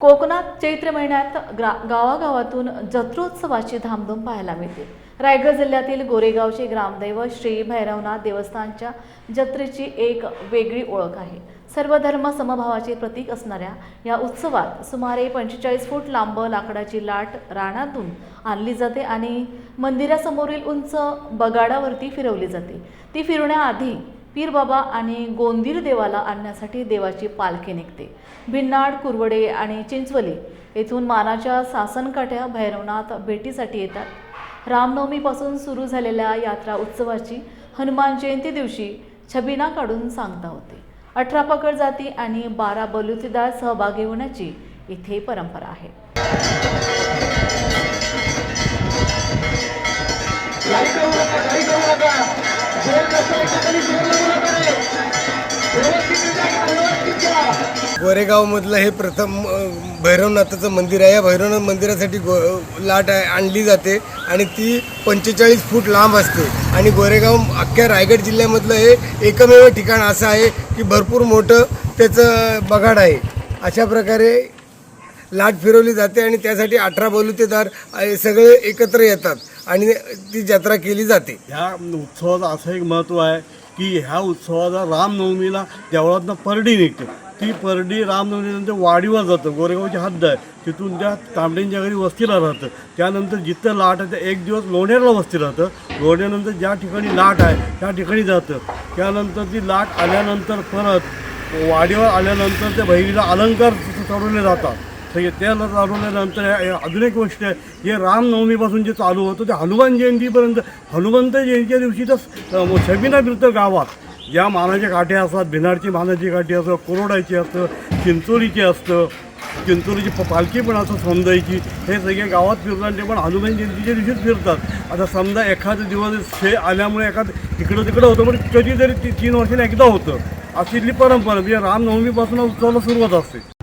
कोकणात चैत्र महिन्यात गावागावातून जत्रोत्सवाची धामधूम पाहायला मिळते। रायगड जिल्ह्यातील गोरेगावचे ग्रामदैवत श्री भैरवनाथ देवस्थानच्या जत्रेची एक वेगळी ओळख आहे। सर्व धर्म समभावाचे प्रतीक असणाऱ्या या उत्सवात सुमारे 45 फूट लांब लाकडाची लाट रानातून आणली जाते आणि मंदिरासमोरील उंच बगाडावरती फिरवली जाते। ती फिरण्याआधी पीर बाबा आणि गोंदीर देवाला आणण्यासाठी देवाची पालखी निघते। भिन्नाड, कुरवडे आणि चिंचवली येथून मानाच्या सासनकाठ्या भैरवनाथ भेटीसाठी येतात। रामनवमीपासून सुरू झालेल्या यात्रा उत्सवाची हनुमान जयंती दिवशी छबिना काढून सांगता होते। 18 पकड जाती आणि 12 बलुतेदार सहभागी होण्याची इथे परंपरा आहे। गोरेगाव मधलं हे प्रथम भैरवनाथाचं मंदिर आहे। या भैरवनाथ मंदिरासाठी लाट आणली जाते आणि ती 45 फूट लांब असते आणि गोरेगाव अख्ख्या रायगड जिल्ह्यामधलं हे एकमेव ठिकाण असं आहे की भरपूर मोठं त्याचं बगाड आहे। अशा प्रकारे लाट फिरवली जाते आणि त्यासाठी 18 बलुतेदार सगळे एकत्र येतात आणि ती जत्रा केली जाते। ह्या उत्सवाचं असं एक महत्त्व आहे की ह्या उत्सवाला रामनवमीला देवळातनं परडी निघते। ती परडी रामनवमीनंतर वाडीवर जातं, गोरेगावची हद्द आहे, तिथून त्या तांबड्यांच्या घरी वस्तीला राहतं। त्यानंतर जिथं लाट आहे त्या एक दिवस लोणेरला वस्ती राहतं। लोणेरनंतर ज्या ठिकाणी लाट आहे त्या ठिकाणी जातं। त्यानंतर ती लाट आल्यानंतर परत वाडीवर आल्यानंतर त्या बहिणीला अलंकार चढवले जातात। त्याला चालवल्यानंतर अजून एक गोष्ट आहे, जे रामनवमीपासून जे चालू होतं ते हनुमान जयंतीपर्यंत, हनुमंत जयंतीच्या दिवशी तर छबिना फिरतं गावात। ज्या मानाच्या काठ्या असतात, भिनाडची मानाची काठी असतं, कुरवड्याची असतं, चिंचोलीची असतं, चिंचोलीची पालखी पण असं समजायची, हे सगळे गावात फिरतात। ते पण हनुमान जयंतीच्या दिवशीच फिरतात। आता समजा एखादा दिवस हे आल्यामुळे एखादं इकडं तिकडं होतं, पण कधीतरी 3 वर्षांनी एकदा होतं। अशी परंपरा म्हणजे रामनवमीपासून उत्सवाला सुरुवात असते।